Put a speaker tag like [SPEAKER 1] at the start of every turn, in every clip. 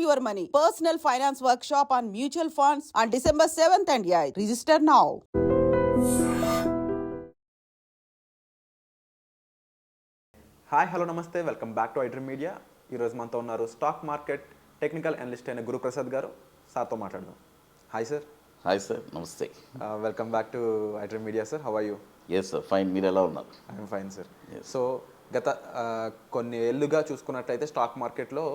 [SPEAKER 1] your money. Personal finance workshop on mutual funds on December 7th and 8th. Register now.
[SPEAKER 2] Hi hello నమస్తే, welcome back to iDream media. ఈరోజు మనతో ఉన్నారు stock market technical analyst అయిన గురుప్రసాద్ గారు. సార్తో మాట్లాడదాం. Hi sir.
[SPEAKER 3] Hi sir, నమస్తే.
[SPEAKER 2] Welcome back to iDream media sir. How are you?
[SPEAKER 3] Yes sir, fine. మీరు ఎలా ఉన్నారు?
[SPEAKER 2] I'm fine sir. సో గత కొన్ని ఏళ్ళుగా చూసుకున్నట్లయితే స్టాక్ మార్కెట్లో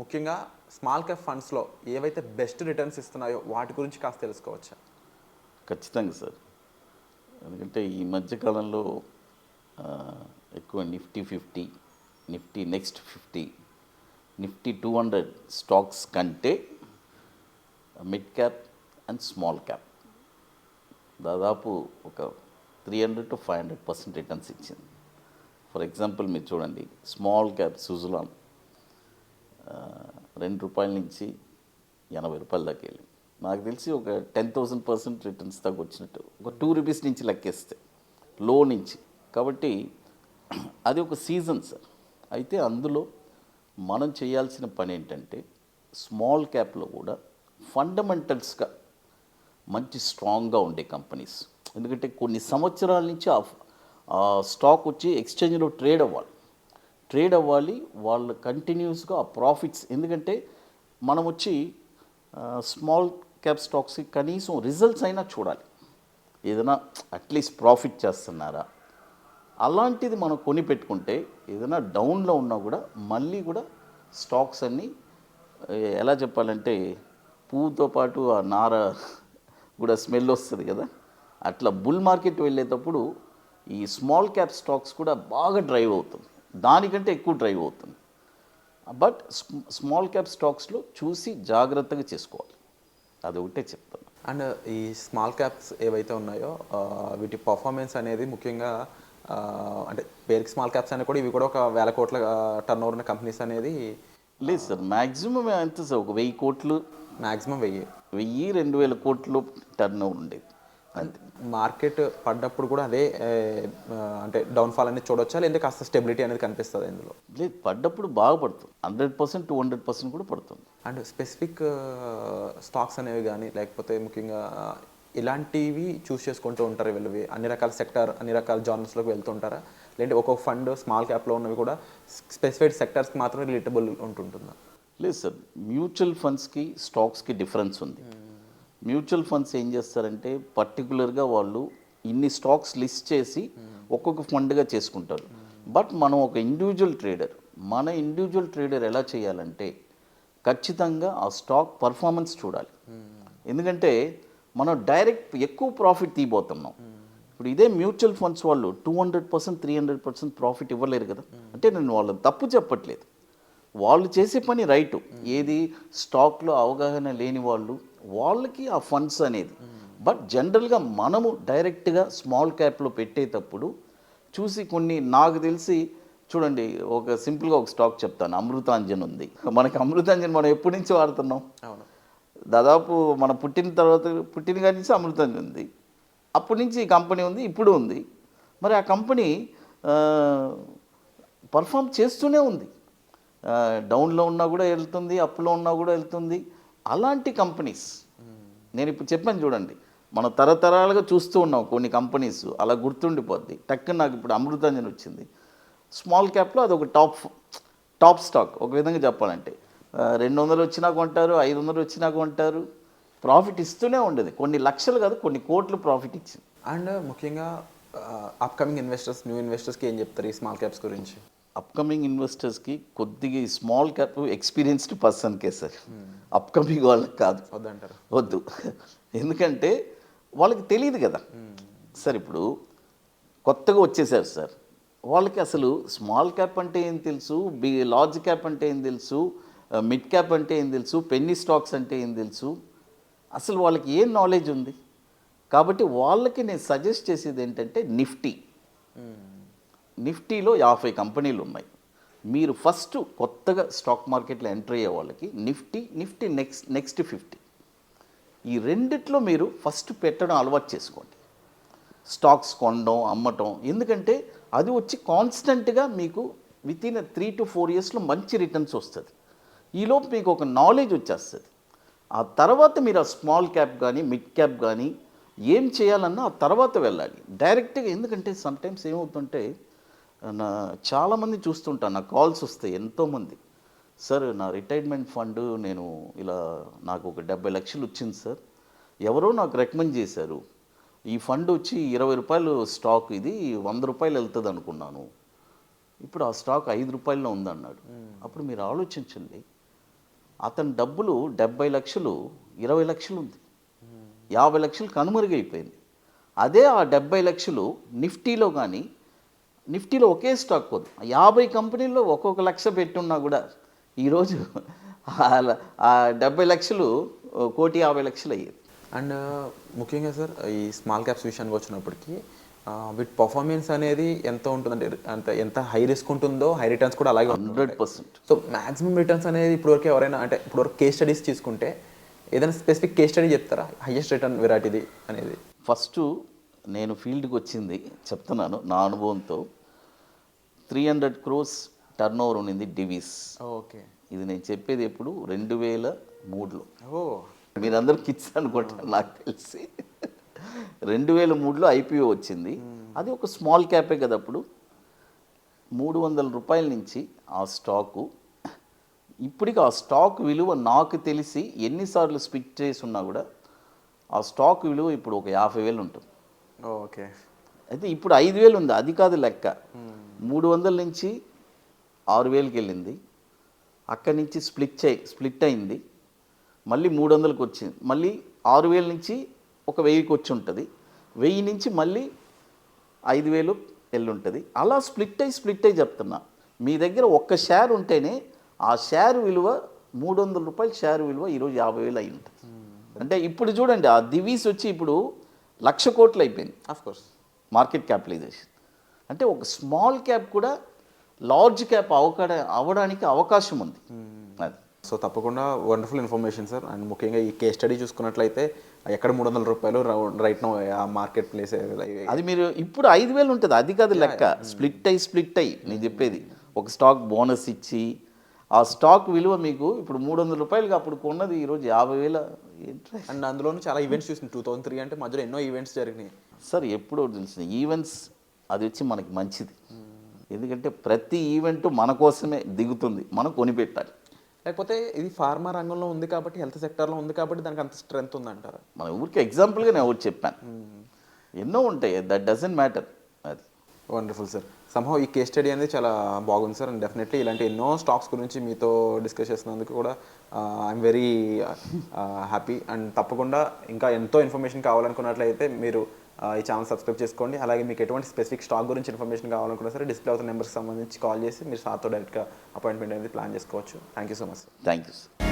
[SPEAKER 2] ముఖ్యంగా స్మాల్ క్యాప్ ఫండ్స్లో ఏవైతే బెస్ట్ రిటర్న్స్ ఇస్తున్నాయో వాటి గురించి కాస్త తెలుసుకోవచ్చా?
[SPEAKER 3] ఖచ్చితంగా సార్. ఎందుకంటే ఈ మధ్యకాలంలో ఎక్కువ Nifty 50, Nifty next 50, Nifty 200 stocks కంటే mid cap and small cap దాదాపు ఒక 300 to 500% రిటర్న్స్ ఇచ్చింది. ఫర్ ఎగ్జాంపుల్ మీరు చూడండి, స్మాల్ క్యాప్ సుజలాన్ ₹2 నుంచి ₹80 దాకా వెళ్ళింది. నాకు తెలిసి ఒక 10,000% రిటర్న్స్ దాకా వచ్చినట్టు, ఒక ₹2 నుంచి లెక్కేస్తే లో నుంచి. కాబట్టి అది ఒక సీజన్ సార్. అయితే అందులో మనం చేయాల్సిన పని ఏంటంటే స్మాల్ క్యాప్లో కూడా ఫండమెంటల్స్గా మంచి స్ట్రాంగ్గా ఉండే కంపెనీస్, ఎందుకంటే కొన్ని సంవత్సరాల నుంచి ఆ స్టాక్ వచ్చి ఎక్స్చేంజ్లో ట్రేడ్ అవ్వాలి, వాళ్ళు కంటిన్యూస్గా ఆ ప్రాఫిట్స్. ఎందుకంటే మనం వచ్చి స్మాల్ క్యాప్ స్టాక్స్కి కనీసం రిజల్ట్స్ అయినా చూడాలి, ఏదైనా అట్లీస్ట్ ప్రాఫిట్ చేస్తున్నారా. అలాంటిది మనం కొని పెట్టుకుంటే ఏదైనా డౌన్లో ఉన్నా కూడా మళ్ళీ కూడా స్టాక్స్ అన్నీ ఎలా చెప్పాలంటే పువ్వుతో పాటు ఆ నార కూడా స్మెల్ వస్తుంది కదా, అట్లా బుల్ మార్కెట్ వెళ్ళేటప్పుడు ఈ స్మాల్ క్యాప్ స్టాక్స్ కూడా బాగా డ్రైవ్ అవుతుంది, దానికంటే ఎక్కువ డ్రైవ్ అవుతుంది. బట్ స్మాల్ క్యాప్ స్టాక్స్లో చూసి జాగ్రత్తగా చేసుకోవాలి, అది ఒకటే చెప్తాను.
[SPEAKER 2] అండ్ ఈ స్మాల్ క్యాప్స్ ఏవైతే ఉన్నాయో వీటి పర్ఫార్మెన్స్ అనేది ముఖ్యంగా అంటే పేరుకి స్మాల్ క్యాప్స్ అనేది కూడా ఇవి కూడా ఒక 1,000 కోట్ల టర్న్ ఓవర్ ఉన్న కంపెనీస్ అనేది
[SPEAKER 3] లేదు సార్. మ్యాక్సిమం ఎంత సార్, ఒక 1,000 కోట్లు,
[SPEAKER 2] మ్యాక్సిమం
[SPEAKER 3] 1,000-2,000 కోట్లు టర్న్ ఓవర్ ఉండేది.
[SPEAKER 2] అంతే. మార్కెట్ పడ్డప్పుడు కూడా అదే అంటే డౌన్ఫాల్ అనేది చూడొచ్చా, లేదా కాస్త స్టెబిలిటీ అనేది కనిపిస్తుంది ఇందులో?
[SPEAKER 3] లేదు, పడ్డప్పుడు బాగా పడుతుంది, 100%, 200% కూడా పడుతుంది.
[SPEAKER 2] అండ్ స్పెసిఫిక్ స్టాక్స్ అనేవి కానీ లేకపోతే ముఖ్యంగా ఇలాంటివి చూస్ చేసుకుంటూ ఉంటారు వీళ్ళు, అన్ని రకాల సెక్టర్, అన్ని రకాల జానర్స్లోకి వెళ్తుంటారా, లేదంటే ఒక్కొక్క ఫండ్ స్మాల్ క్యాప్లో ఉన్నవి కూడా స్పెసిఫైడ్ సెక్టర్స్కి మాత్రమే రిలేటబుల్ ఉంటుంటుందా?
[SPEAKER 3] లేదు సార్, మ్యూచువల్ ఫండ్స్కి స్టాక్స్కి డిఫరెన్స్ ఉంది. మ్యూచువల్ ఫండ్స్ ఏం చేస్తారంటే పర్టికులర్గా వాళ్ళు ఇన్ని స్టాక్స్ లిస్ట్ చేసి ఒక్కొక్క ఫండ్గా చేసుకుంటారు. బట్ మనం ఒక ఇండివిజువల్ ట్రేడర్ ఎలా చేయాలంటే ఖచ్చితంగా ఆ స్టాక్ పర్ఫార్మెన్స్ చూడాలి. ఎందుకంటే మనం డైరెక్ట్ ఎక్కువ ప్రాఫిట్ తీయబోతున్నాం. ఇప్పుడు ఇదే మ్యూచువల్ ఫండ్స్ వాళ్ళు 200%, 300% ప్రాఫిట్ ఇవ్వలేరు కదా. అంటే నేను వాళ్ళని తప్పు చెప్పట్లేదు, వాళ్ళు చేసే పని రైటు. ఏది స్టాక్లో అవగాహన లేని వాళ్ళకి ఆ ఫండ్స్ అనేది. బట్ జనరల్గా మనము డైరెక్ట్గా స్మాల్ క్యాప్లో పెట్టేటప్పుడు చూసి కొన్ని, నాకు తెలిసి చూడండి, ఒక సింపుల్గా ఒక స్టాక్ చెప్తాను. అమృతాంజన్ ఉంది. మనకి అమృతాంజన్ మనం ఎప్పటి నుంచి వాడుతున్నాం?
[SPEAKER 2] అవును,
[SPEAKER 3] దాదాపు మన పుట్టిన కాడి నుంచి అమృతాంజన్ ఉంది. అప్పటి నుంచి ఈ కంపెనీ ఉంది, ఇప్పుడు ఉంది. మరి ఆ కంపెనీ పర్ఫామ్ చేస్తూనే ఉంది. డౌన్లో ఉన్నా కూడా వెళ్తుంది, అప్లో ఉన్నా కూడా వెళ్తుంది. అలాంటి కంపెనీస్ నేను ఇప్పుడు చెప్పాను చూడండి, మనం తరతరాలుగా చూస్తూ ఉన్నాం కొన్ని కంపెనీస్, అలా గుర్తుండిపోద్ది. టక్కున నాకు ఇప్పుడు అమృతాంజన్ వచ్చింది. స్మాల్ క్యాప్లో అది ఒక టాప్ స్టాక్. ఒక విధంగా చెప్పాలంటే 200 వచ్చినా కొంటారు, 500 వచ్చినా కొంటారు, ప్రాఫిట్ ఇస్తూనే ఉండేది. కొన్ని లక్షలు కాదు, కొన్ని కోట్లు ప్రాఫిట్ ఇచ్చింది.
[SPEAKER 2] అండ్ ముఖ్యంగా అప్కమింగ్ ఇన్వెస్టర్స్, న్యూ ఇన్వెస్టర్స్కి ఏం చెప్తారు ఈ స్మాల్ క్యాప్స్ గురించి?
[SPEAKER 3] అప్కమింగ్ ఇన్వెస్టర్స్కి కొద్దిగా ఈ స్మాల్ క్యాప్ ఎక్స్పీరియన్స్డ్ పర్సన్కే సార్, అప్కమింగ్ వాళ్ళకి కాదు.
[SPEAKER 2] వద్దంటారు?
[SPEAKER 3] వద్దు. ఎందుకంటే వాళ్ళకి తెలియదు కదా సార్. ఇప్పుడు కొత్తగా వచ్చేసారు సార్, వాళ్ళకి అసలు స్మాల్ క్యాప్ అంటే ఏం తెలుసు, లార్జ్ క్యాప్ అంటే ఏం తెలుసు, మిడ్ క్యాప్ అంటే ఏం తెలుసు, పెన్నీ స్టాక్స్ అంటే ఏం తెలుసు, అసలు వాళ్ళకి ఏం నాలెడ్జ్ ఉంది? కాబట్టి వాళ్ళకి నేను సజెస్ట్ చేసేది ఏంటంటే నిఫ్టీలో 50 కంపెనీలు ఉన్నాయి. మీరు ఫస్ట్ కొత్తగా స్టాక్ మార్కెట్లో ఎంటర్ అయ్యే వాళ్ళకి నిఫ్టీ నెక్స్ట్ 50, ఈ రెండిట్లో మీరు ఫస్ట్ పెట్టడం అలవాటు చేసుకోండి. స్టాక్స్ కొనడం, అమ్మటం. ఎందుకంటే అది వచ్చి కాన్స్టెంట్గా మీకు వితిన్ 3 to 4 ఇయర్స్లో మంచి రిటర్న్స్ వస్తుంది. ఈలోపు మీకు ఒక నాలెడ్జ్ వచ్చేస్తుంది. ఆ తర్వాత మీరు ఆ స్మాల్ క్యాప్ కానీ మిడ్ క్యాప్ కానీ ఏం చేయాలన్నా ఆ తర్వాత వెళ్ళాలి డైరెక్ట్గా. ఎందుకంటే సమ్టైమ్స్ ఏమవుతుంటే చాలామంది చూస్తుంటాను, నా కాల్స్ వస్తాయి ఎంతోమంది, సార్ నా రిటైర్మెంట్ ఫండ్ నేను ఇలా నాకు ఒక 70 లక్షలు వచ్చింది సార్, ఎవరో నాకు రికమెండ్ చేశారు, ఈ ఫండ్ వచ్చి 20 రూపాయలు స్టాక్, ఇది 100 రూపాయలు వెళ్తుంది అనుకున్నాను, ఇప్పుడు ఆ స్టాక్ 5 రూపాయల్లో ఉందన్నాడు. అప్పుడు మీరు ఆలోచించండి, అతని డబ్బులు 70 లక్షలు 20 లక్షలు ఉంది, 50 లక్షలు కనుమరుగైపోయింది. అదే ఆ 70 లక్షలు నిఫ్టీలో కానీ, నిఫ్టీలో ఒకే స్టాక్ పోదు, 50 కంపెనీల్లో ఒక్కొక్క లక్ష పెట్టున్నా కూడా ఈరోజు ఆ 70 లక్షలు 1,50,00,000 అయ్యేది.
[SPEAKER 2] అండ్ ముఖ్యంగా సార్ ఈ స్మాల్ క్యాప్స్ విషయానికి వచ్చినప్పటికీ వీటి పర్ఫార్మెన్స్ అనేది ఎంత ఉంటుందంటే, ఎంత హై రిస్క్ ఉంటుందో హై రిటర్న్స్ కూడా అలాగే
[SPEAKER 3] 100%.
[SPEAKER 2] సో మ్యాక్సిమం రిటర్న్స్ అనేది ఇప్పటివరకు ఎవరైనా అంటే ఇప్పటివరకు కేస్ స్టడీస్ తీసుకుంటే ఏదైనా స్పెసిఫిక్ కేస్ స్టడీ చెప్తారా హైయెస్ట్ రిటర్న్ వెరైటీది అనేది?
[SPEAKER 3] ఫస్ట్ నేను ఫీల్డ్కి వచ్చింది చెప్తున్నాను నా అనుభవంతో, 300 crores టర్న్ ఓవర్ ఉన్నింది డివిస్.
[SPEAKER 2] ఓకే,
[SPEAKER 3] ఇది నేను చెప్పేది ఎప్పుడు 2003లో.
[SPEAKER 2] ఓ
[SPEAKER 3] మీరందరూ కిడ్స్ అనుకుంటారు నాకు తెలిసి. 2003లో ఐపీఓ వచ్చింది, అది ఒక స్మాల్ క్యాపే కదా. అప్పుడు 300 రూపాయల నుంచి ఆ స్టాకు, ఇప్పటికి ఆ స్టాక్ విలువ నాకు తెలిసి ఎన్నిసార్లు స్పిట్ చేసి ఉన్నా కూడా ఆ స్టాక్ విలువ ఇప్పుడు ఒక 50,000 ఉంటుంది.
[SPEAKER 2] ఓకే,
[SPEAKER 3] అయితే ఇప్పుడు 5,000 ఉంది, అది కాదు లెక్క. 300 నుంచి 6,000కి వెళ్ళింది, అక్కడి నుంచి స్ప్లిట్ అయింది, మళ్ళీ 300కి వచ్చింది, మళ్ళీ 6,000 నుంచి ఒక 1,000కి వచ్చి ఉంటుంది, 1,000 నుంచి మళ్ళీ 5,000 వెళ్ళి ఉంటుంది. అలా స్ప్లిట్ అయ్యి చెప్తున్నా. మీ దగ్గర ఒక్క షేర్ ఉంటేనే ఆ షేర్ విలువ 300 రూపాయల షేర్ విలువ ఈరోజు 50,000 అయి ఉంటుంది. అంటే ఇప్పుడు చూడండి, ఆ దివీస్ వచ్చి ఇప్పుడు 1,00,000 కోట్లు అయిపోయింది
[SPEAKER 2] ఆఫ్కోర్స్
[SPEAKER 3] మార్కెట్ క్యాపిటలైజేషన్. అంటే ఒక స్మాల్ క్యాప్ కూడా లార్జ్ క్యాప్ అవ్వడానికి అవకాశం ఉంది. అది
[SPEAKER 2] సో తప్పకుండా వండర్ఫుల్ ఇన్ఫర్మేషన్ సార్. అండ్ ముఖ్యంగా ఈ కేస్ స్టడీ చూసుకున్నట్లయితే ఎక్కడ 300 రూపాయలు రైట్ నో ఆ మార్కెట్ ప్లేస్
[SPEAKER 3] అది మీరు ఇప్పుడు 5,000 ఉంటుంది, అది కాదు లెక్క. స్ప్లిట్ అయ్యి నేను చెప్పేది, ఒక స్టాక్ బోనస్ ఇచ్చి ఆ స్టాక్ విలువ మీకు ఇప్పుడు 300 రూపాయలుగా అప్పుడు కొన్నది ఈరోజు 50,000.
[SPEAKER 2] అండ్ అందులోనూ చాలా ఈవెంట్స్ చూసింది. 2003 అంటే మధ్యలో ఎన్నో ఈవెంట్స్ జరిగినాయి
[SPEAKER 3] సార్. ఎప్పుడో తెలిసిన ఈవెంట్స్ అది వచ్చి మనకి మంచిది, ఎందుకంటే ప్రతి ఈవెంట్ మన కోసమే దిగుతుంది, మనం కొనిపెట్టాలి.
[SPEAKER 2] లేకపోతే ఇది ఫార్మా రంగంలో ఉంది కాబట్టి, హెల్త్ సెక్టర్లో ఉంది కాబట్టి దానికి అంత స్ట్రెంత్ ఉందంటారా?
[SPEAKER 3] మన ఊరికి ఎగ్జాంపుల్గా నేను ఒకటి చెప్పాను, ఎన్నో ఉంటాయి, దట్ డజంట్ మ్యాటర్. అది
[SPEAKER 2] వండర్ఫుల్ సార్. సంహౌ ఈ కేస్ స్టడీ అనేది చాలా బాగుంది సార్. అండ్ డెఫినెట్లీ ఇలాంటి ఎన్నో స్టాక్స్ గురించి మీతో డిస్కస్ చేసినందుకు కూడా ఐఎమ్ వెరీ హ్యాపీ. అండ్ తప్పకుండా ఇంకా ఎంతో ఇన్ఫర్మేషన్ కావాలనుకున్నట్లయితే మీరు ఈ ఛానల్ సబ్స్క్రైబ్ చేసుకోండి. అలాగే మీకు ఎటువంటి స్పెసిఫిక్ స్టాక్ గురించి ఇన్ఫర్మేషన్ కావాలనుకున్నా సరే డిస్ప్లే అవుతున్న నెంబర్కి సంబంధించి కాల్ చేసి మీరు సార్తో డైరెక్ట్గా అపాయింట్మెంట్ అనేది ప్లాన్ చేసుకోవచ్చు. Thank you so much.
[SPEAKER 3] Thank you sir.